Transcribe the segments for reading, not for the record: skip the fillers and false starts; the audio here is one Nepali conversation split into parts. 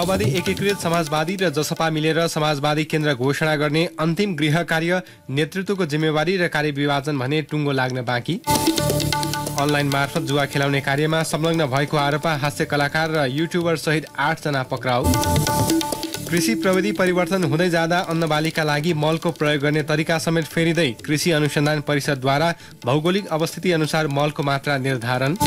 माओवादी एकीकृत समाजवादी र जसपा मिलेर समाजवादी केन्द्र घोषणा गर्ने अन्तिम गृह कार्य, नेतृत्वको जिम्मेवारी र कार्यविभाजन भने टुङ्गो लाग्न बाँकी। अनलाइन मार्फत जुवा खेलाउने कार्यमा संलग्न भएको आरोपमा हास्य कलाकार र युट्युबर सहित 8 जना पक्राउ। कृषि प्रविधि परिवर्तन हुँदै जाँदा अन्नबालीका लागि मलको प्रयोग गर्ने तरिका समेत फेरिँदै कृषि अनुसन्धान परिषदद्वारा भौगोलिक अवस्थिति अनुसार मलको मात्रा निर्धारण।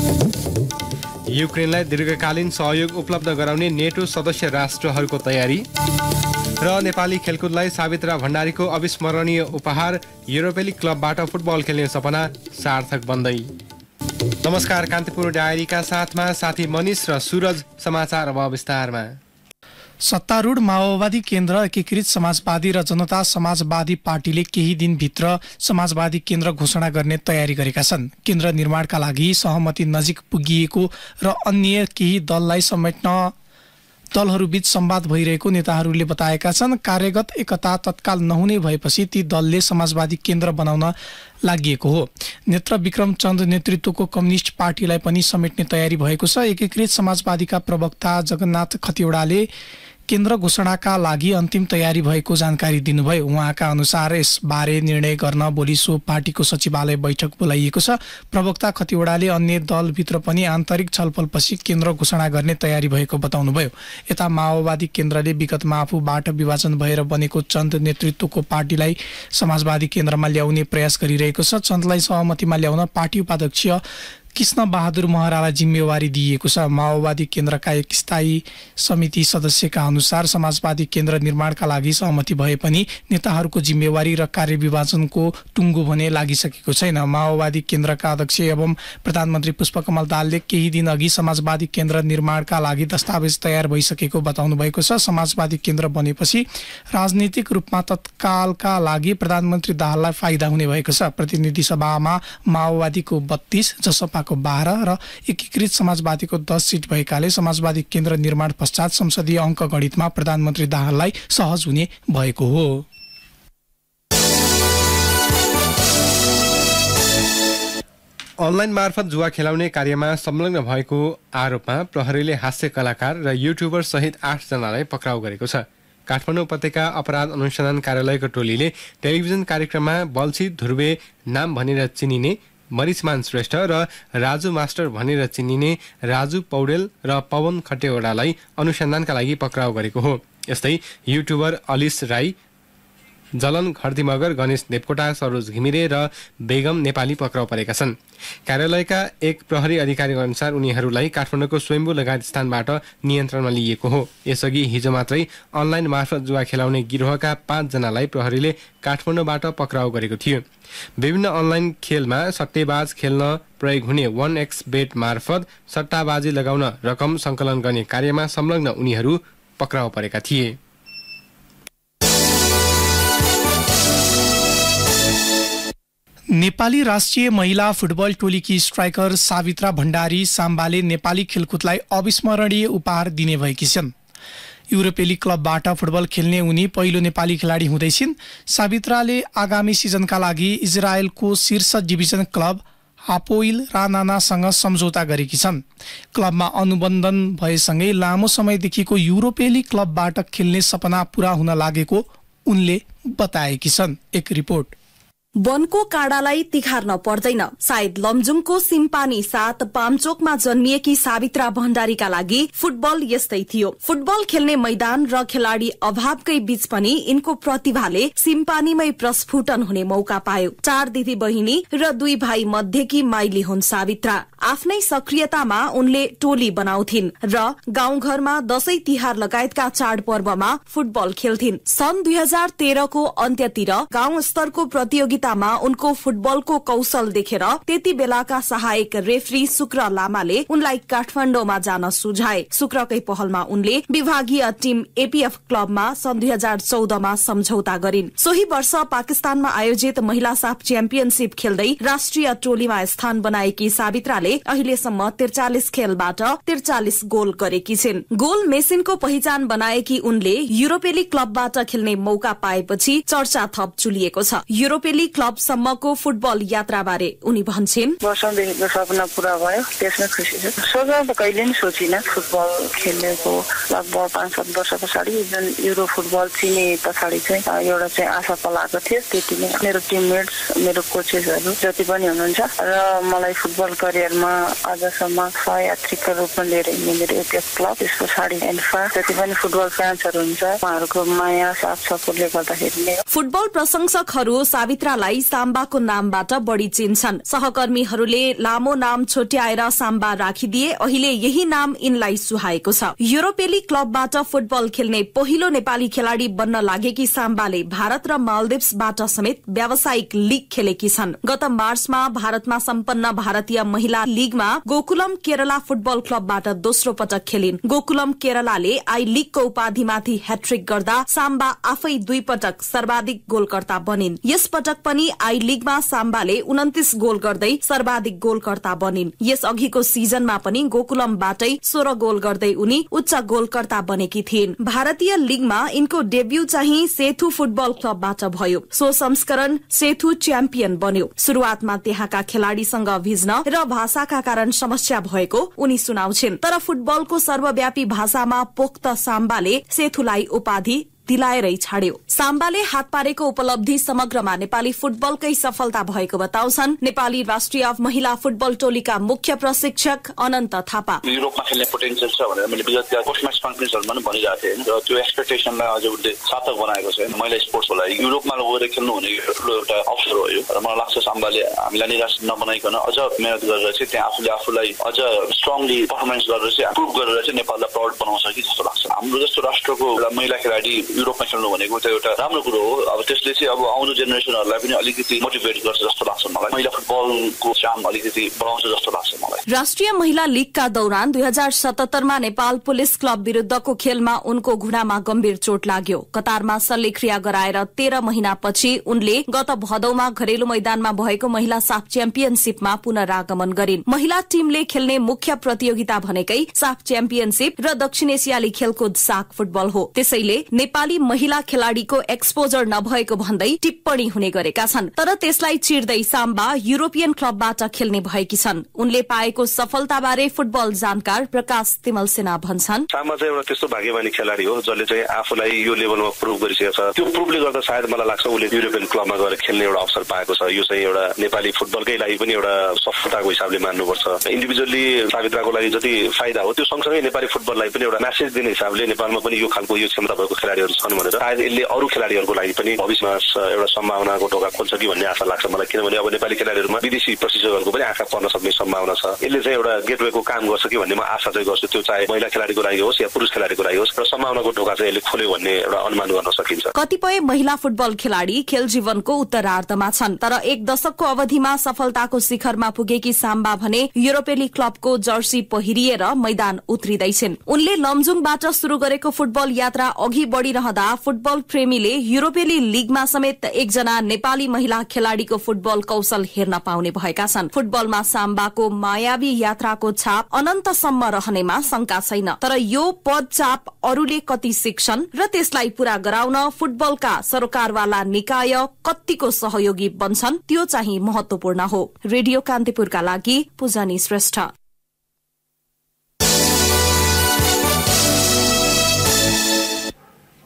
युक्रेनलाई दीर्घकालीन सहयोग उपलब्ध गराउने नेटो सदस्य राष्ट्रहरूको तयारी। र नेपाली खेलकुदलाई सावित्रा भण्डारीको अविस्मरणीय उपहार, युरोपेली क्लबबाट फुटबल खेल्ने सपना सार्थक बन्दै। नमस्कार, कान्तिपुर डायरीका साथमा साथी मनिष र सूरज। समाचार अब विस्तारमा। सत्तारूढ माओवादी केन्द्र, एकीकृत समाजवादी र जनता समाजवादी पार्टीले केही दिनभित्र समाजवादी केन्द्र घोषणा गर्ने तयारी गरेका छन्। केन्द्र निर्माणका लागि सहमति नजिक पुगिएको र अन्य केही दललाई समेट्न दलहरूबीच संवाद भइरहेको नेताहरूले बताएका छन्। कार्यगत एकता तत्काल नहुने भएपछि ती दलले समाजवादी केन्द्र बनाउन लागिएको हो। नेत्र विक्रम चन्द नेतृत्वको कम्युनिस्ट पार्टीलाई पनि समेट्ने तयारी भएको छ। एकीकृत समाजवादीका प्रवक्ता जगन्नाथ खतिवडाले केन्द्र घोषणाका लागि अन्तिम तयारी भएको जानकारी दिनुभयो। उहाँका अनुसार यसबारे निर्णय गर्न भोलि सो पार्टीको सचिवालय बैठक बोलाइएको छ। प्रवक्ता खतिवडाले अन्य दलभित्र पनि आन्तरिक छलफलपछि केन्द्र घोषणा गर्ने तयारी भएको बताउनुभयो। यता माओवादी केन्द्रले विगतमा आफूबाट विभाजन भएर बनेको चन्द नेतृत्वको पार्टीलाई समाजवादी केन्द्रमा ल्याउने प्रयास गरिरहेको छ। चन्दलाई सहमतिमा ल्याउन पार्टी उपाध्यक्ष कृष्ण बहादुर महरालाई जिम्मेवारी दिइएको छ। माओवादी केन्द्रका एक स्थायी समिति सदस्यका अनुसार समाजवादी केन्द्र निर्माणका लागि सहमति भए पनि नेताहरूको जिम्मेवारी र कार्यविभाजनको टुङ्गो भने लागिसकेको छैन। माओवादी केन्द्रका अध्यक्ष एवं प्रधानमन्त्री पुष्पकमल दाहालले केही दिन अघि समाजवादी केन्द्र निर्माणका लागि दस्तावेज तयार भइसकेको बताउनु भएको छ। समाजवादी केन्द्र बनेपछि राजनीतिक रूपमा तत्कालका लागि प्रधानमन्त्री दाहाललाई फाइदा हुने भएको छ। प्रतिनिधि सभामा माओवादीको 32, जसपाको 12 र एकीकृत समाजवादीको 10 सिट भएकाले समाजवादी केन्द्र निर्माण पश्चात संसदीय अङ्कगणितमा प्रधानमन्त्री दाहाललाई सहज हुने भएको हो। अनलाइन मार्फत जुवा खेलाउने कार्यमा संलग्न भएको आरोपमा प्रहरीले हास्य कलाकार र युट्युबर सहित 8 जनालाई पक्राउ गरेको छ। काठमाडौँ उपत्यका अपराध अनुसन्धान कार्यालयको टोलीले टेलिभिजन कार्यक्रममा बल्छी ध्रुवे नाम भनेर चिनिने मरिचमान श्रेष्ठ र राजु मास्टर भनेर चिनिने राजु पौडेल र पवन खटेवडालाई अनुसन्धानका लागि पक्राउ गरेको हो। यस्तै युट्युबर अलिस राई, जलन घरती मगर, गणेश देवकोटा, सरोज घिमिरे र बेगम नेपाली पक्राउ परेका छन्। कार्यालयका एक प्रहरी अधिकारीको अनुसार उनीहरूलाई काठमाडौँको स्वयम्भू लगायत स्थानबाट नियन्त्रणमा लिइएको हो। यसअघि हिजो मात्रै अनलाइन मार्फत जुवा खेलाउने गिरोहका 5 जनालाई प्रहरीले काठमाडौँबाट पक्राउ गरेको थियो। विभिन्न अनलाइन खेलमा सट्टेबाज खेल्न प्रयोग हुने 1xbet मार्फत सट्टाबाजी लगाउन रकम सङ्कलन गर्ने कार्यमा संलग्न उनीहरू पक्राउ परेका थिए। नेपाली राष्ट्रिय महिला फुटबल टोलीकी स्ट्राइकर सावित्रा भण्डारी साम्बाले नेपाली खेलकुदलाई अविस्मरणीय उपहार दिने भएकी छन्। युरोपेली क्लबबाट फुटबल खेल्ने उनी पहिलो नेपाली खेलाडी हुँदैछिन्। सावित्राले आगामी सिजनका लागि इजरायलको शीर्ष डिभिजन क्लब हापोइल रानानासँग सम्झौता गरेकी छन्। क्लबमा अनुबन्धन भएसँगै लामो समयदेखिको युरोपेली क्लबबाट खेल्ने सपना पूरा हुन लागेको उनले बताएकी छन्। एक रिपोर्ट। वनको काँडालाई तिखार्न पर्दैन। सायद लमजुङको सिम्पानी साथ पामचोकमा जन्मिएकी सावित्रा भण्डारीका लागि फुटबल यस्तै थियो। फुटबल खेल्ने मैदान र खेलाडी अभावकै बीच पनि यिनको प्रतिभाले सिम्पानीमै प्रस्फुटन हुने मौका पायो। 4 दिदी बहिनी र 2 भाइ मध्येकी माइली हुन् सावित्रा। आफ्नै सक्रियतामा उनले टोली बनाउँथिन् र गाउँघरमा दशैं तिहार लगायतका चाडपर्वमा फुटबल खेल्थिन्। सन् 2013 को अन्त्यतिर गाउँ स्तरको प्रतियोगितामा उनको फुटबलको कौशल देखेर त्यति बेलाका सहायक रेफ्री शुक्र लामाले उनलाई काठमाडौँमा जान सुझाए। शुक्रकै पहलमा उनले विभागीय टिम एपीएफ क्लबमा सन् 2014 मा सम्झौता गरिन्। सोही वर्ष पाकिस्तानमा आयोजित महिला साफ च्याम्पियनशिप खेल्दै राष्ट्रिय टोलीमा स्थान बनाएकी सावित्राले अहिलेसम्म 43 खेलबाट 43 गोल गरेकी छिन्। गोल मेसिनको पहिचान बनाएकी उनले युरोपेली क्लबबाट खेल्ने मौका पाएपछि चर्चा थप चुलिएको छ। युरोपेली क्लबसम्मको फुटबल यात्राबारे उनी भन्छिन्, वर्षौंदेखिको सपना पूरा भयो, त्यसमै खुसी छु। सोच त कहिले नि सोचिनँ फुटबल खेलेको। लगभग 5-7 वर्ष पछाडि जुन युरो फुटबल चिने पछाडि चाहिँ एउटा चाहिँ आशा पलाएको थियो। त्यति नै मेरो टिममेट्स, मेरो कोचेसहरू जति पनि हुनुहुन्छ र मलाई फुटबल करियरमा आजसम्म सहयात्रीको रूपमा लिएर हिँड्ने मेरो एउटा क्लब, त्यस पछाडि एन्फा, जति पनि फुटबल फ्यान्सहरू हुन्छ उहाँहरूको माया साथ सपोर्टले गर्दाखेरि नै। फुटबल प्रशंसकहरू सावित्रालाई साम्बाको नामबाट बढी चिन्छन्। सहकर्मीहरूले लामो नाम छोट्याएर साम्बा राखिदिए। अहिले यही नाम यिनलाई सुहाएको छ। युरोपेली क्लबबाट फुटबल खेल्ने पहिलो नेपाली खेलाड़ी बन्न लागेकी साम्बाले भारत र मालदिप्सबाट समेत व्यावसायिक लीग खेलेकी छन्। गत मार्चमा भारतमा सम्पन्न भारतीय महिला लीगमा गोकुलम केरला फुटबल क्लबबाट दोस्रो पटक खेलिन्। गोकुलम केरलाले आई लीगको उपाधिमाथि ह्याट्रिक गर्दा साम्बा आफै 2 पटक सर्वाधिक गोलकर्ता बनिन्। यस पटक पनि आई लीगमा साम्बाले 29 गोल गर्दै सर्वाधिक गोलकर्ता बनिन्। यस अघिको सिजनमा पनि गोकुलमबाटै 16 गोल गर्दै उनी उच्च गोलकर्ता बनेकी थिइन्। भारतीय लीगमा यिनको डेब्यू चाहिँ सेथु फुटबल क्लबबाट भयो। सो संस्करण सेथु च्याम्पियन बन्यो। शुरूआतमा त्यहाँका खेलाड़ीसँग भिज्न र भाषाका कारण समस्या भएको उनी सुनाउँछिन्। तर फुटबलको सर्वव्यापी भाषामा पोख्त साम्बाले सेथुलाई उपाधि दिलाएरै छाड्यो। साम्बाले हात पारेको उपलब्धि समग्रमा नेपाली फुटबलकै सफलता भएको बताउँछन् नेपाली राष्ट्रिय महिला फुटबल टोलीका मुख्य प्रशिक्षक अनन्त थापा। युरोपमा खेल्ने पोटेन्सियल छ भनेर मैले विगतका पोस्ट म्याच कन्फरेन्सहरुमा पनि भनिरहेको थिएँ र त्यो एक्सपेक्टेसनलाई अझ उले सार्थक बनाएको छ। महिला स्पोर्ट्सको लागि युरोपमा गएर खेल्नु हुने एउटा अवसर हो यो र मलाई लाग्छ साम्बाले हामीलाई निराश नबनाइकन अझ मेहनत गरेर चाहिँ त्यहाँ आफूलाई अझ स्ट्रङली पर्फर्मेन्स गरेर चाहिँ प्रुभ गरेर चाहिँ नेपाललाई प्राउड बनाउँछ कि जस्तो लाग्छ। हाम्रो जस्तो राष्ट्रको महिला खेलाडी युरोपमा खेल्नु भनेको त एउटा राम्रो कुरो हो। अब त्यसले चाहिँ अब आउँदो जेनेरेसनहरूलाई पनि अलिकति मोटिभेट गर्छ जस्तो लाग्छ मलाई। महिला फुटबलको चाम अलिकति बढाउँछ जस्तो लाग्छ मलाई। राष्ट्रिय महिला लीगका दौरान 2077मा नेपाल पुलिस क्लब विरुद्धको खेलमा उनको घुँडामा गम्भीर चोट लाग्यो। कतारमा शल्यक्रिया गराएर 13 महिनापछि उनले गत भदौमा घरेलु मैदानमा भएको महिला साफ च्याम्पियनशिपमा पुनरागमन गरिन्। महिला टीमले खेल्ने मुख्य प्रतियोगिता भनेकै साफ च्याम्पियनशिप र दक्षिण एसियाली खेलकुद साक फुटबल हो। त्यसैले नेपाली महिला खेलाड़ीको एक्सपोजर नभएको भन्दै टिप्पणी हुने गरेका छन्। तर त्यसलाई चिर्दै साम्बा युरोपियन क्लबबाट खेल्ने भएकी छन्। उनले पाएको सफलताबारे फुटबल जानकार प्रकाश तिमल सेना भन्छन्, साम्बा चाहिँ एउटा त्यस्तो भाग्यमानी खेलाडी हो जसले चाहिँ आफूलाई यो लेभलमा प्रुभ गरिसकेको छ। त्यो प्रुभले गर्दा सायद मलाई लाग्छ उसले युरोपियन क्लबमा गएर खेल्ने एउटा अवसर पाएको छ। यो चाहिँ एउटा नेपाली फुटबलकै लागि पनि एउटा सफलताको हिसाबले मान्नुपर्छ। इन्डिभिजुअली सावित्राको लागि जति फाइदा हो त्यो सँगसँगै नेपाली फुटबललाई पनि एउटा मेसेज दिने हिसाबले नेपालमा पनि यो खालको यो क्षमता भएको खेलाडीहरू छन् भनेर सायद यसले अरू खेलाडीहरूको लागि पनि भविष्यमा एउटा सम्भावनाको ढोका खोल्छ कि भन्ने आशा लाग्छ मलाई। किनभने अब नेपाली खेलाडीहरूमा विदेशी प्रशिक्षकहरूको पनि आँखा पर्न सक्ने सम्भावना छ। यसले चाहिँ एउटा गेटवेको काम गर्छ कि भन्ने म आशा चाहिँ गर्छु। त्यो चाहे महिला खेलाडीको लागि होस् या पुरुष खेलाडीको लागि होस् र सम्भावनाको ढोका चाहिँ यसले खोल्यो भन्ने एउटा अनुमान गर्न सकिन्छ। कतिपय महिला फुटबल खेलाडी खेल जीवनको उत्तरार्धमा छन्। तर 1 दशकको अवधिमा सफलताको शिखरमा पुगेकी साम्बा भने युरोपेली क्लबको जर्सी पहिरिएर मैदान उत्रिँदैछिन्। उनले लमजुङबाट शुरू गरेको फुटबल यात्रा अघि बढ़िरहँदा फुटबल प्रेमीले युरोपेली लीगमा समेत एकजना नेपाली महिला खेलाड़ीको फुटबल कौशल हेर्न पाउने भएका छन्। फुटबलमा साम्बाको मायावी यात्राको छाप अनन्तसम्म रहनेमा शंका छैन। तर यो पदचाप अरूले कति सिक्छन् र त्यसलाई पूरा गराउन फुटबलका सरकारवाला निकाय कतिको सहयोगी बन्छन् त्यो चाहिँ महत्वपूर्ण हो। रेडियो कान्तिपुरका लागि पूजनी श्रेष्ठ।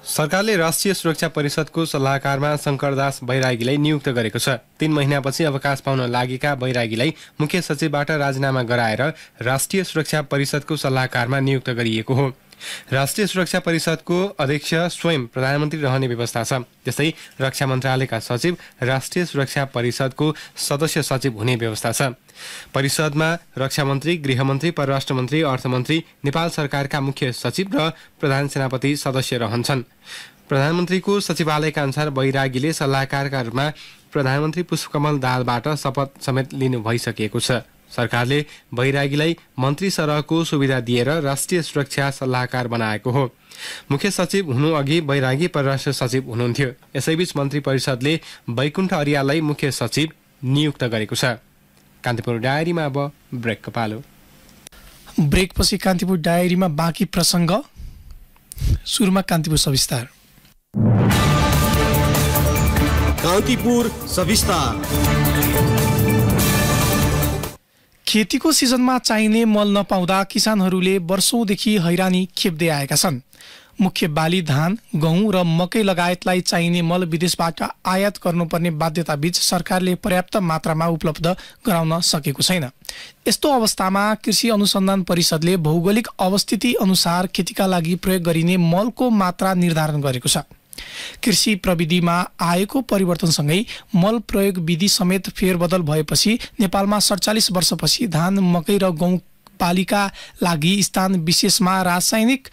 सरकारले राष्ट्रिय सुरक्षा परिषदको सल्लाहकारमा शंकरदास बैरागीलाई नियुक्त गरेको छ। 3 महिनापछि अवकाश पाउन लागेका बैरागीलाई मुख्य सचिवबाट राजीनामा गराएर राष्ट्रिय सुरक्षा परिषदको सल्लाहकारमा नियुक्त गरिएको हो। राष्ट्रिय सुरक्षा परिषदको अध्यक्ष स्वयं प्रधानमन्त्री रहने व्यवस्था छ। त्यस्तै रक्षा मन्त्रालयका सचिव राष्ट्रिय सुरक्षा परिषदको सदस्य सचिव हुने व्यवस्था छ। परिषदमा रक्षा मन्त्री, गृहमन्त्री, परराष्ट्र मन्त्री, अर्थमन्त्री, नेपाल सरकारका मुख्य सचिव र प्रधान सेनापति सदस्य रहन्छन्। प्रधानमन्त्रीको सचिवालयका अनुसार बैरागीले सल्लाहकारका रूपमा प्रधानमन्त्री पुष्पकमल दाहालबाट शपथ समेत लिनु भइसकेको छ। सरकारले बैरागीलाई मन्त्री सरहको सुविधा दिएर राष्ट्रिय सुरक्षा सल्लाहकार बनाएको हो। मुख्य सचिव हुनु अघि बैरागी परराष्ट्र सचिव हुनुहुन्थ्यो। यसैबीच मन्त्री परिषदले वैकुण्ठ अर्याललाई मुख्य सचिव नियुक्त गरेको छ। कान्तिपुर डायरीमा अब ब्रेकको पालो। ब्रेकपछि कान्तिपुर डायरीमा बाँकी प्रसङ्ग। सुरुमा कान्तिपुर सविस्तार। कान्तिपुर सविस्तार। खेतीको सिजनमा चाहिने मल नपाउँदा किसानहरूले वर्षौंदेखि हैरानी खेप्दै आएका छन्। मुख्य बाली धान, गहुँ र मकै लगायतलाई चाहिने मल विदेशबाट आयात गर्नुपर्ने बाध्यताबीच सरकारले पर्याप्त मात्रामा उपलब्ध गराउन सकेको छैन। यस्तो अवस्थामा कृषि अनुसन्धान परिषदले भौगोलिक अवस्थिति अनुसार खेतीका लागि प्रयोग गरिने मलको मात्रा निर्धारण गरेको छ। कृषि प्रविधिमा आएको परिवर्तनसँगै मल प्रयोग विधि समेत फेरबदल भएपछि नेपालमा 47 वर्षपछि धान, मकै र गहुँ बालीका लागि स्थान विशेषमा रासायनिक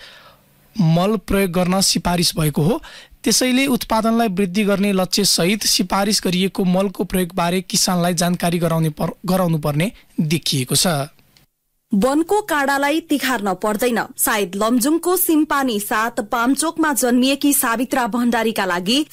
मल प्रयोग गर्न सिफारिस भएको हो। त्यसैले उत्पादनलाई वृद्धि गर्ने लक्ष्य सहित सिफारिस गरिएको मलको प्रयोगबारे किसानलाई जानकारी गराउनुपर्ने देखिएको छ। वनको काँडालाई तिखार्न पर्दैन। सायद लमजुङको सिम्पानी 7 पामचोकमा जन्मिएकी सावित्रा भण्डारीका लागि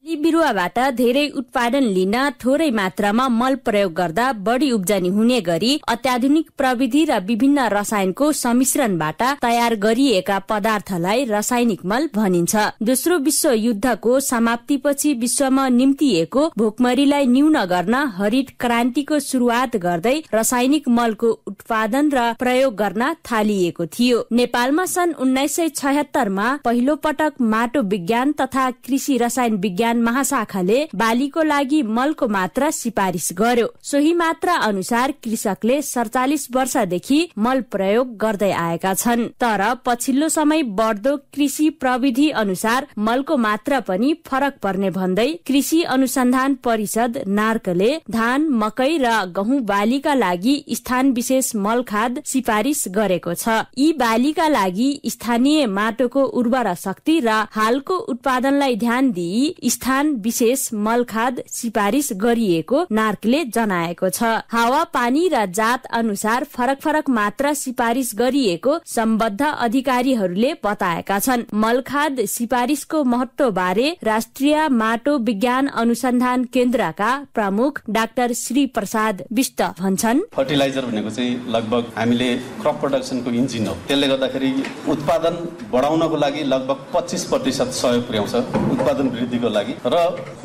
बिरुवाबाट धेरै उत्पादन लिन थोरै मात्रामा मल प्रयोग गर्दा बढी उब्जनी हुने गरी अत्याधुनिक प्रविधि र विभिन्न रसायनको सम्मिश्रणबाट तयार गरिएका पदार्थलाई रासायनिक मल भनिन्छ। दोस्रो विश्व युद्धको समाप्तिपछि विश्वमा निम्तिएको भोकमरीलाई न्यून गर्न हरित क्रान्तिको सुरुवात गर्दै रासायनिक मलको उत्पादन र प्रयोग गर्न थालिएको थियो। नेपालमा सन् 1976 मा पहिलो पटक माटो विज्ञान तथा कृषि रसायन विज्ञान महाशाखाले बालीको लागि मलको मात्रा सिफारिस गर्यो। सोही मात्रा अनुसार कृषकले 47 वर्षदेखि मल प्रयोग गर्दै आएका छन्। तर पछिल्लो समय बढ्दो कृषि प्रविधि अनुसार मलको मात्रा पनि फरक पर्ने भन्दै कृषि अनुसन्धान परिषद नार्कले धान, मकै र गहुँ बालीका लागि स्थान विशेष मल खाद सिफारिस गरेको छ। यी बालीका लागि स्थानीय माटोको उर्वरा शक्ति र हालको उत्पादनलाई ध्यान दिई स्थान विशेष मल खाद सिफारिस गरिएको नार्कले जनाएको छ। हावा पानी र जात अनुसार फरक फरक मात्रा सिफारिस गरिएको सम्बद्ध अधिकारीहरूले बताएका छन्। मल खाद सिफारिसको महत्व बारे राष्ट्रिय माटो विज्ञान अनुसन्धान केन्द्रका प्रमुख डाक्टर श्री प्रसाद विष्ट भन्छन्, फर्टिलाइजर भनेको चाहिँ लगभग हामीले क्रप प्रोडक्सनको इन्जिन हो। त्यसले गर्दाखेरि उत्पादन बढाउनको लागि लगभग 25% सहयोग पुर्याउँछ उत्पादन वृद्धिको लागि। र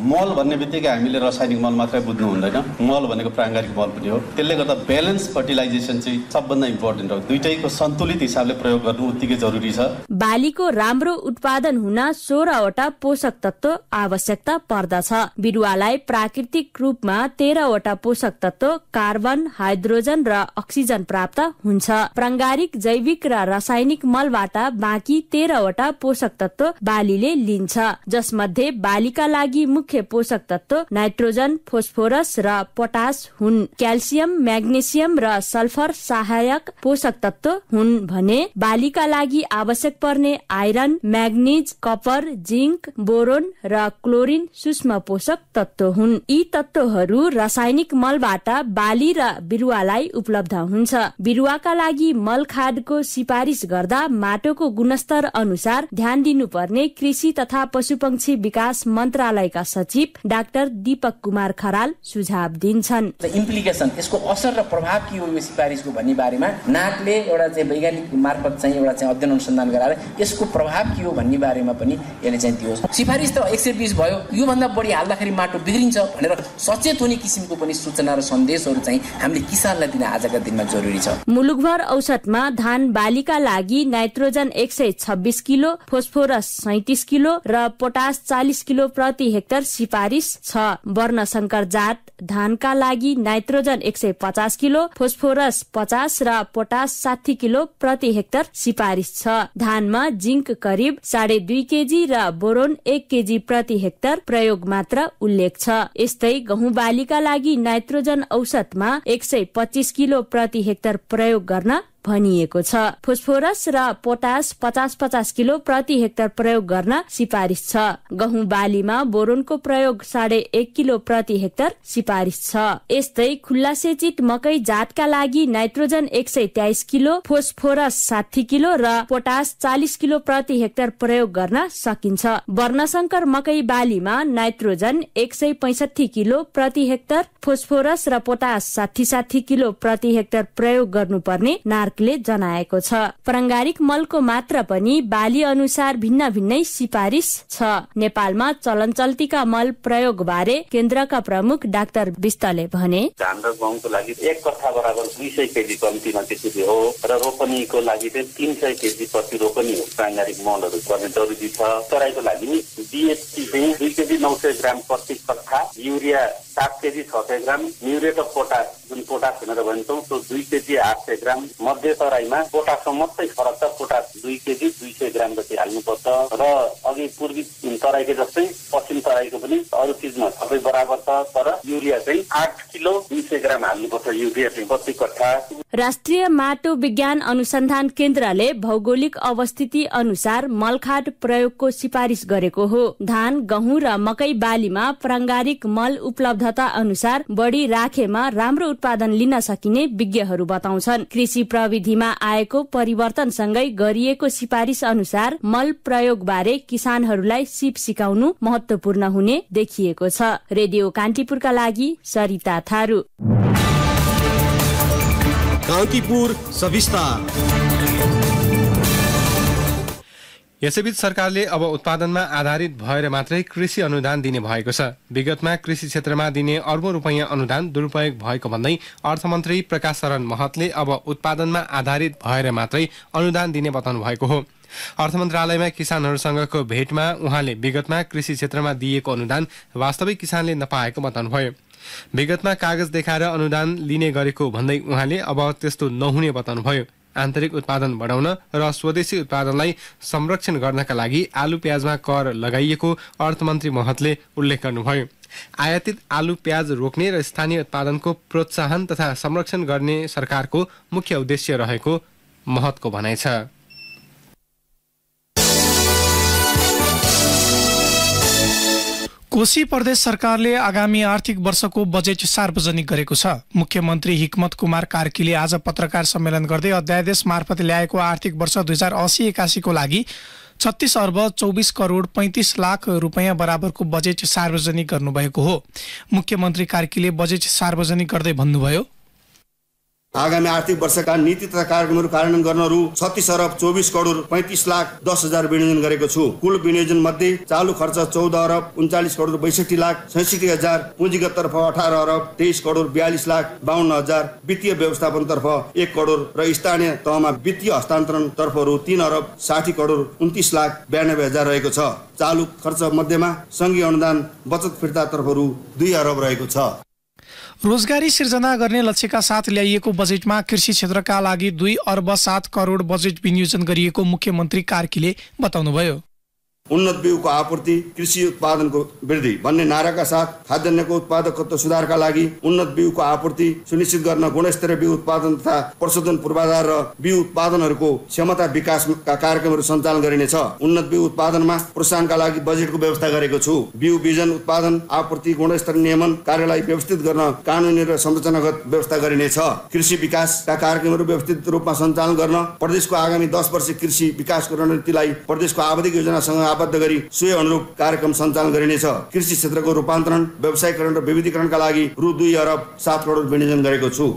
मल भन्ने बित्तिकै हामीले रासायनिक मल मात्रै बुझ्नु हुँदैन। मल भनेको प्राङ्गारिक मल पनि हो। त्यसले गर्दा ब्यालेन्स फर्टिलाइजेसन चाहिँ सबभन्दा इम्पोर्टेन्ट हो। दुईटैको सन्तुलित हिसाबले प्रयोग गर्नु उत्तिकै जरुरी छ। बालीको राम्रो उत्पादन हुन 16 वटा पोषक तत्व आवश्यकता पर्दछ। बिरुवालाई प्राकृतिक रूपमा 13 वटा पोषक तत्व कार्बन, हाइड्रोजन र अक्सिजन प्राप्त हुन्छ। प्राङ्गारिक, जैविक र रासायनिक मलबाट बाँकी 13 वटा पोषक तत्व बालीले लिन्छ, जसमध्ये बालीका लागि मुख्य पोषक तत्व नाइट्रोजन, फोस्फोरस र पोटास हुन्। क्याल्सियम, म्याग्नेसियम र सल्फर सहायक पोषक तत्व हुन् भने बालीका लागि आवश्यक पर्ने आइरन, म्याग्निज, कपर, जिंक, बोरोन र क्लोरिन सूक्ष्म पोषक तत्व हुन्। यी तत्वहरू रासायनिक मलबाट बाली र बिरुवालाई उपलब्ध हुन्छ। बिरुवाका लागि मल खादको सिफारिस गर्दा माटोको गुणस्तर अनुसार ध्यान दिनुपर्ने कृषि तथा पशुपक्षी विकास मन्त्रालयका सचिव डाक्टर दीपक कुमार खराल सुझाव दिन्छन्। इम्प्लिकेसन, यसको असर र प्रभाव के हो यो सिफारिसको भन्ने बारेमा नाकले एउटा चाहिँ वैज्ञानिक मार्फत चाहिँ एउटा चाहिँ अध्ययन अनुसन्धान गराएर यसको प्रभाव के हो भन्ने बारेमा पनि यसले चाहिँ दियोस्। सिफारिस त 120 भयो, यो भन्दा बढी हाल्दाखेरि माटो बिग्रिन्छ भनेर सचेत हुने किसिमको पनि सूचना र सन्देशहरू चाहिँ हामीले किसानलाई दिन आजका दिनमा जरुरी छ। मुलुकभर औसतमा धान बालीका लागि नाइट्रोजन 126 किलो, फोस्फोरस 37 किलो र पोटास 40 किलो प्रति हेक्टर सिफारिस छ। वर्णशंकर जात धानका लागि नाइट्रोजन 150 किलो, फोस्फोरस 50 र पोटास 60 किलो प्रति हेक्टर सिफारिस छ। धानमा जिंक करिब 2.5 केजी र बोरोन 1 केजी प्रति हेक्टर प्रयोग मात्र उल्लेख छ। यस्तै गहुँ बालीका लागि नाइट्रोजन औसतमा 125 किलो प्रति हेक्टर प्रयोग गर्न भनिएको छ। फोस्फोरस र पोटास 50-50 किलो प्रति हेक्टर प्रयोग गर्न सिफारिस छ। गहुँ बालीमा बोरोनको प्रयोग 1.5 किलो प्रति हेक्टर सिफारिस छ। यस्तै खुल्ला सेचित मकै जातका लागि नाइट्रोजन 123 किलो, फोस्फोरस 60 किलो र पोटास 40 किलो प्रति हेक्टर प्रयोग गर्न सकिन्छ। वर्णशंकर मकै बालीमा नाइट्रोजन 165 किलो प्रति हेक्टर, फोस्फोरस र पोटास 60 किलो प्रति हेक्टर प्रयोग गर्नुपर्ने नार्क कार्कले जनाएको छ। प्राङ्गारिक मलको मात्रा पनि बाली अनुसार भिन्न भिन्नै सिफारिस छ। नेपालमा चलनचल्तीका मल प्रयोग बारे केन्द्रका प्रमुख डाक्टर विष्टले भने, धान र गहुँको लागि 1 कट्ठा बराबर 200 केजी कम्तीमा त्यसरी हो र रोपनीको लागि चाहिँ 300 केजी प्रति रोपनी हो। प्राङ्गारिक मलहरू गर्ने जरुरी छ। तराईको लागि DAP चाहिँ 2 केजी 900 ग्राम प्रति कट्ठा, urea 7 KG 600 gram, muriate of potash जुन पोटास भनेर भन्छौँ त्यो 2 केजी 800 ग्राम। मध्य तराईमा पोटासको मात्रै फरक छ, पोटास 2 केजी 200 ग्राम जति हाल्नुपर्छ र अघि पूर्वी तराईको जस्तै पश्चिम तराईको पनि अरू चिजमा सबै बराबर छ, तर युरिया चाहिँ 8 किलो 200 ग्राम हाल्नुपर्छ युरिया चाहिँ प्रति कट्ठा। राष्ट्रिय माटो विज्ञान अनुसन्धान केन्द्रले भौगोलिक अवस्थिति अनुसार मलखाद प्रयोगको सिफारिस गरेको हो। धान, गहुँ र मकै बालीमा प्राङ्गारिक मल उपलब्धता अनुसार बढी राखेमा राम्रो उत्पादन लिन सकिने विज्ञहरू बताउँछन्। कृषि प्रविधिमा आएको परिवर्तनसँगै गरिएको सिफारिस अनुसार मल प्रयोग बारे किसानहरूलाई सिप सिकाउनु महत्वपूर्ण हुने देखिएको छ। रेडियो कान्तिपुरका लागि सरिता थारू। कान्तिपुर सविस्तार। यसैबीच सरकारले अब उत्पादनमा आधारित भएर मात्रै कृषि अनुदान दिने भएको छ। विगतमा कृषि क्षेत्रमा दिने अर्बौं रुपैयाँ अनुदान दुरुपयोग भएको भन्दै अर्थमन्त्री प्रकाश शरण महतले अब उत्पादनमा आधारित भएर मात्रै अनुदान दिने बताउनु भएको हो। अर्थ मन्त्रालयमा किसानहरूसँगको भेटमा उहाँले विगतमा कृषि क्षेत्रमा दिएको अनुदान वास्तविक किसानले नपाएको बताउनुभयो। विगतमा कागज देखाएर अनुदान लिने गरेको भन्दै उहाँले अब त्यस्तो नहुने बताउनुभयो। आन्तरिक उत्पादन बढाउन र स्वदेशी उत्पादनलाई संरक्षण गर्नका लागि आलु प्याजमा कर लगाइएको अर्थमन्त्री महतले उल्लेख गर्नुभयो। आयातित आलु प्याज रोक्ने र स्थानीय उत्पादनको प्रोत्साहन तथा संरक्षण गर्ने सरकारको मुख्य उद्देश्य रहेको महतको भनाइ छ। कोशी प्रदेश सरकारले आगामी आर्थिक वर्षको बजेट सार्वजनिक गरेको छ। मुख्यमन्त्री हिक्मत कुमार कार्कीले आज पत्रकार सम्मेलन गर्दै अध्यादेश मार्फत ल्याएको आर्थिक वर्ष 2080-81 को लागि 36 अर्ब 24 करोड 35 लाख रुपैयाँ बराबरको बजेट सार्वजनिक गर्नुभएको हो। मुख्यमन्त्री कार्कीले बजेट सार्वजनिक गर्दै भन्नुभयो, आगामी आर्थिक वर्षका नीति तथा कार्यक्रमहरू कार्यान्वयन गर्न रु 36 अर्ब 24 करोड 35 लाख 10 हजार विनियोजन गरेको छु। कुल विनियोजन मध्ये चालु खर्च 14 अर्ब 39 करोड 62 लाख 66 हजार, पुँजीगत तर्फ 18 अर्ब 23 करोड 42 लाख 52 हजार, वित्तीय व्यवस्थापन तर्फ 1 करोड र स्थानीय तहमा वित्तीय हस्तान्तरण तर्फ रु 3 अर्ब 60 करोड 29 लाख 92 हजार रहेको छ। चालु खर्च मध्येमा संघीय अनुदान बचत फिर्ता तर्फ रु 2 अर्ब रहेको छ। रोजगारी सिर्जना गर्ने लक्ष्यका साथ ल्याइएको बजेटमा कृषि क्षेत्रका लागि 2 अर्ब 7 करोड बजेट विनियोजन गरिएको मुख्यमन्त्री कार्कीले बताउनुभयो। उन्नत बिउको आपूर्ति, कृषि उत्पादनको वृद्धि भन्ने नाराका साथ खाद्यान्नको उत्पादकत्व सुधारका लागि उन्नत बिउको आपूर्ति सुनिश्चित गर्न गुणस्तरीय बिउ उत्पादन तथा प्रशोधन पूर्वाधार र बिउ उत्पादनहरूको क्षमता विकासका कार्यक्रमहरू सञ्चालन गरिनेछ। उन्नत बिउ उत्पादनमा प्रोत्साहनका लागि बजेटको व्यवस्था गरेको छु। बिउ बिजन उत्पादन आपूर्ति गुणस्तर नियमन कार्यलाई व्यवस्थित गर्न कानुनी र संरचनागत व्यवस्था गरिनेछ। कृषि विकासका कार्यक्रमहरू व्यवस्थित रूपमा सञ्चालन गर्न प्रदेशको आगामी 10 वर्ष कृषि विकासको रणनीतिलाई प्रदेशको आवधिक योजनासँग आबद्ध गरी सोही अनुरूप कार्यक्रम सञ्चालन गरिनेछ। कृषि क्षेत्रको रूपान्तरण, व्यवसायीकरण र विविधीकरणका लागि रु 2 अर्ब 7 करोड विनियोजन गरेको छु।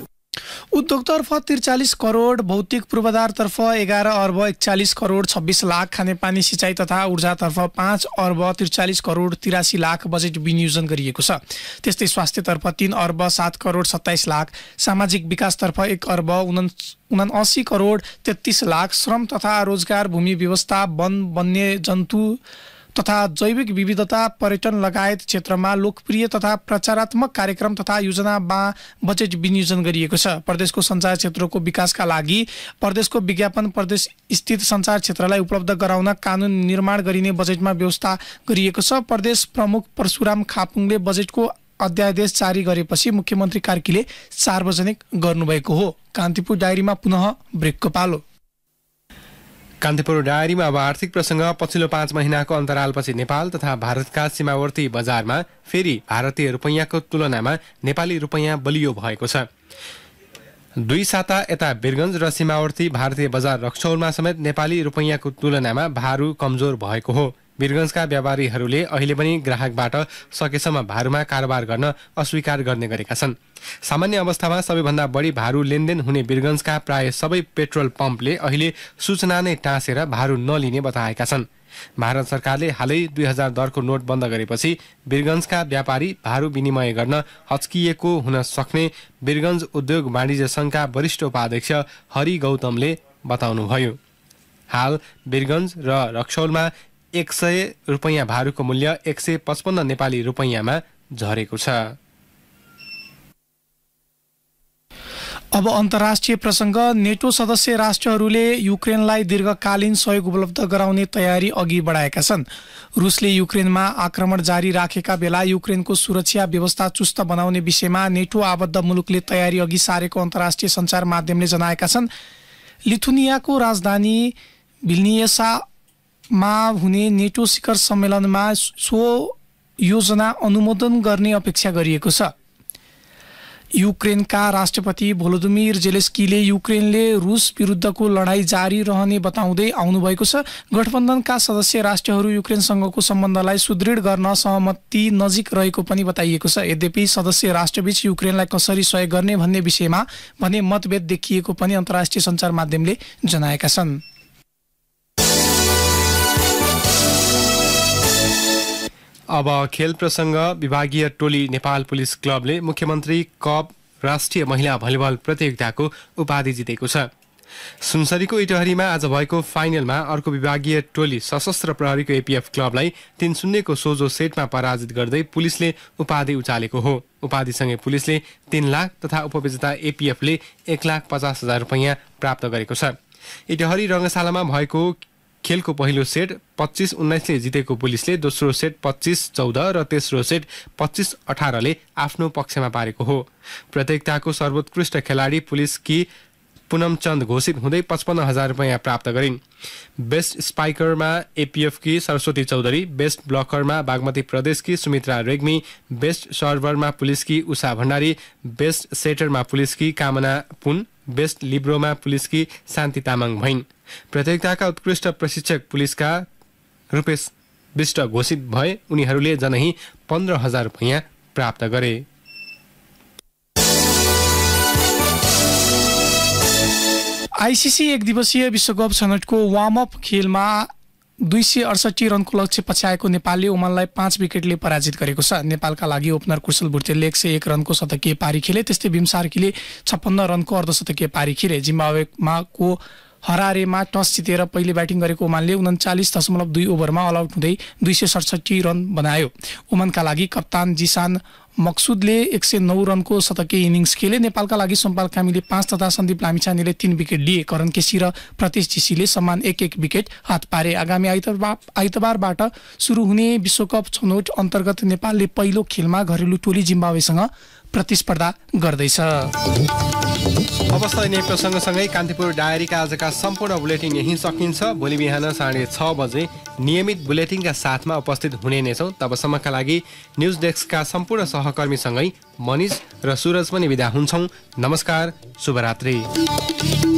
उद्योगतर्फ 43 करोड, भौतिक पूर्वाधारतर्फ 11 अर्ब 41 करोड 26 लाख, खानेपानी सिँचाइ तथा ऊर्जातर्फ 5 अर्ब 43 करोड 83 लाख बजेट विनियोजन गरिएको छ। त्यस्तै स्वास्थ्यतर्फ 3 अर्ब 7 करोड 27 लाख, सामाजिक विकासतर्फ 1 अर्ब 79 करोड 33 लाख, श्रम तथा रोजगार, भूमि व्यवस्था, वन, वन्य जन्तु तथा जैविक विविधता, पर्यटन लगायत क्षेत्रमा लोकप्रिय तथा प्रचारात्मक कार्यक्रम तथा योजनामा बजेट विनियोजन गरिएको छ। प्रदेशको सञ्चार क्षेत्रको विकासका लागि प्रदेशको विज्ञापन प्रदेश स्थित सञ्चार क्षेत्रलाई उपलब्ध गराउन कानुन निर्माण गरिने बजेटमा व्यवस्था गरिएको छ। प्रदेश प्रमुख परशुराम खापुङले बजेटको अध्यादेश जारी गरेपछि मुख्यमन्त्री कार्कीले सार्वजनिक गर्नुभएको हो। कान्तिपुर डायरीमा पुनः ब्रेकको पालो। कान्तिपुर डायरीमा अब आर्थिक प्रसङ्ग। पछिल्लो 5 महिनाको अन्तरालपछि नेपाल तथा भारतका सीमावर्ती बजारमा फेरि भारतीय रुपैयाँको तुलनामा नेपाली रुपैयाँ बलियो भएको छ। 2 साता यता वीरगञ्ज र सीमावर्ती भारतीय बजार रक्सौलमा समेत नेपाली रुपैयाँको तुलनामा भारु कमजोर भएको हो। वीरगञ्जका व्यापारीहरूले अहिले पनि ग्राहकबाट सकेसम्म भारूमा कारोबार गर्न अस्वीकार गर्ने गरेका छन्। सामान्य अवस्थामा सबैभन्दा बढी भारू लेनदेन हुने वीरगञ्जका प्राय सबै पेट्रोल पम्पले अहिले सूचना नै टाँसेर भारू नलिने बताएका छन्। भारत सरकारले हालै 2000 दरको नोट बन्द गरेपछि वीरगञ्जका व्यापारी भारू विनिमय गर्न हच्किएको हुन सक्ने वीरगञ्ज उद्योग वाणिज्य संघका वरिष्ठ उपाध्यक्ष हरि गौतमले बताउनुभयो। हाल वीरगञ्ज र रक्सौलमा 100 रुपैयाँ भारूको मूल्य 155 नेपाली रुपैयाँमा झरेको छ। अब अन्तर्राष्ट्रिय प्रसङ्ग। नेटो सदस्य राष्ट्रहरूले युक्रेनलाई दीर्घकालीन सहयोग उपलब्ध गराउने तयारी अघि बढाएका छन्। रुसले युक्रेनमा आक्रमण जारी राखेका बेला युक्रेनको सुरक्षा व्यवस्था चुस्त बनाउने विषयमा नेटो आबद्ध मुलुकले तयारी अघि सारेको अन्तर्राष्ट्रिय सञ्चार माध्यमले जनाएका छन्। लिथुनियाको राजधानी भिल्नियसमा हुने नेटो शिखर सम्मेलनमा सो योजना अनुमोदन गर्ने अपेक्षा गरिएको छ। युक्रेनका राष्ट्रपति भोलोदिमिर जेलेस्कीले युक्रेनले रुस विरुद्धको लडाईँ जारी रहने बताउँदै आउनुभएको छ। गठबन्धनका सदस्य राष्ट्रहरू युक्रेनसँगको सम्बन्धलाई सुदृढ गर्न सहमति नजिक रहेको पनि बताइएको छ। यद्यपि सदस्य राष्ट्रबीच युक्रेनलाई कसरी सहयोग गर्ने भन्ने विषयमा भने मतभेद देखिएको पनि अन्तर्राष्ट्रिय सञ्चार माध्यमले जनाएका छन्। अब खेल प्रसङ्ग। विभागीय टोली नेपाल पुलिस क्लबले मुख्यमन्त्री कप राष्ट्रिय महिला भलिबल प्रतियोगिताको उपाधि जितेको छ। सुनसरीको इटहरीमा आज भएको फाइनलमा अर्को विभागीय टोली सशस्त्र प्रहरीको एपीएफ क्लबलाई 3-0 को सोझो सेटमा पराजित गर्दै पुलिसले उपाधि उचालेको हो। उपाधिसँगै पुलिसले 3 लाख तथा उपविजेता एपीएफले 1,50,000 रुपैयाँ प्राप्त गरेको छ। इटहरी रङ्गशालामा भएको खेलको पहिलो सेट 25-19 ले जितेको पुलिसले दोस्रो सेट 25-14 र तेस्रो सेट 25-18 ले आफ्नो पक्षमा पारेको हो। प्रतियोगिताको सर्वोत्कृष्ट खेलाडी पुलिसकी पुनमचन्द घोषित हुँदै 55,000 रुपैयाँ प्राप्त गरिन्। बेस्ट स्पाइकरमा एपीएफकी सरस्वती चौधरी, बेस्ट ब्लकरमा बागमती प्रदेशकी सुमित्रा रेग्मी, बेस्ट सर्भरमा पुलिसकी उषा भण्डारी, बेस्ट सेटरमा पुलिसकी कामना पुन, बेस्ट लिब्रोमा पुलिसकी शान्ति तामाङ भइन्। प्रतियोगिताका उत्कृष्ट प्रशिक्षक पुलिसका रूपेश विष्ट घोषित भए। उनीहरूले जनही 15,000 रुपैयाँ प्राप्त गरे। आईसीसी एक दिवसीय विश्वकप छनौटको वार्म अप खेलमा 268 रनको लक्ष्य पछ्याएको नेपालले ओमानलाई 5 विकेटले पराजित गरेको छ। नेपालका लागि ओपनर कुशल भुर्तेलले 101 रनको शतकीय पारी खेले। त्यस्तै भीम सार्कीले 56 रनको अर्धशतकीय पारी खेले। जिम्बाब्वेको हरारेमा टस जितेर पहिले ब्याटिङ गरेको ओमानले 39.2 ओभरमा अल आउट हुँदै 267 रन बनायो। ओमानका लागि कप्तान जिसान मक्सुदले 109 रनको शतकीय इनिङ्स खेले। नेपालका लागि सोमपाल कामीले 5 तथा सन्दीप लामिछानेले 3 विकेट लिए। करण केसी र प्रतीश जीसीले समान 1-1 विकेट हात पारे। आगामी आइतबारबाट सुरु हुने विश्वकप छनौट अन्तर्गत नेपालले पहिलो खेलमा घरेलु टोली जिम्बाब्वेसँग प्रतिस्पर्धा गर्दैछ। अवस्था नै प्रसङ्गसँगै कान्तिपुर डायरीका आजका सम्पूर्ण बुलेटिन यही सकिन्छ। भोलि बिहान 6:30 बजे नियमित बुलेटिनका साथमा उपस्थित हुने नै छौँ। तबसम्मका लागि न्युज डेस्कका सम्पूर्ण सहकर्मीसँगै मनिष र सुरज पनि बिदा हुन्छौँ। नमस्कार, शुभरात्रि।